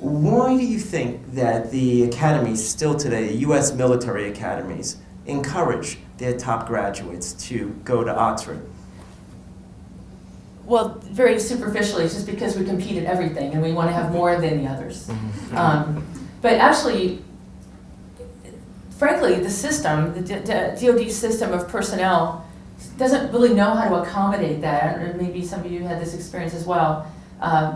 Why do you think that the academies still today, U.S. military academies, encourage their top graduates to go to Oxford? Well, very superficially, it's just because we compete at everything and we want to have more than the others. But actually, frankly, the system, the DoD system of personnel doesn't really know how to accommodate that, or maybe some of you had this experience as well,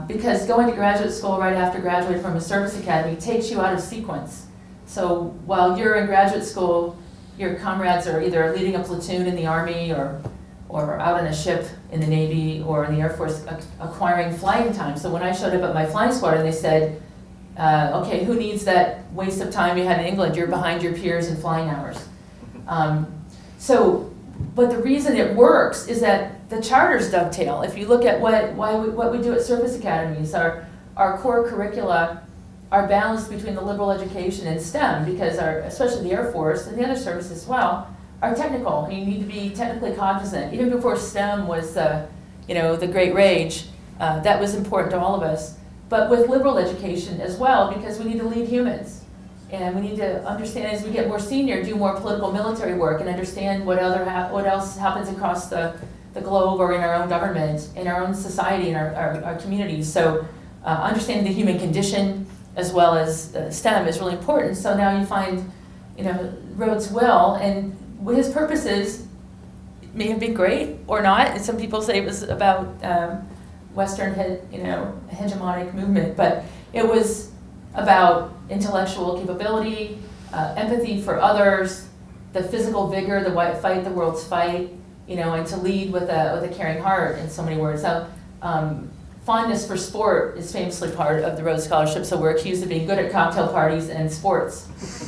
because going to graduate school right after graduating from a service academy takes you out of sequence. So while you're in graduate school, your comrades are either leading a platoon in the Army or out on a ship in the Navy or in the Air Force acquiring flying time. So when I showed up at my flying squadron, they said, okay, who needs that waste of time you had in England? You're behind your peers in flying hours. But the reason it works is that the charters dovetail. If you look at what we do at service academies, our core curricula are balanced between the liberal education and STEM, because especially the Air Force and the other services as well, are technical. You need to be technically cognizant. Even before STEM was the great rage, that was important to all of us. But with liberal education as well, because we need to lead humans. And we need to understand, as we get more senior, do more political military work and understand what else happens across the globe or in our own government, in our own society, in our communities. So understanding the human condition as well as STEM is really important. So now you find, Rhodes Will, and his purposes may have been great or not. And some people say it was about Western, hegemonic movement, but it was about intellectual capability, empathy for others, the physical vigor, the fight the world's fight, and to lead with a caring heart, in so many words. So, fondness for sport is famously part of the Rhodes Scholarship, so we're accused of being good at cocktail parties and sports,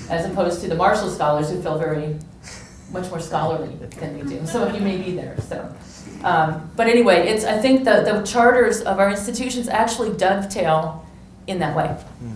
as opposed to the Marshall Scholars, who feel much more scholarly than we do. Some of you may be there. So, but anyway, I think the charters of our institutions actually dovetail in that way.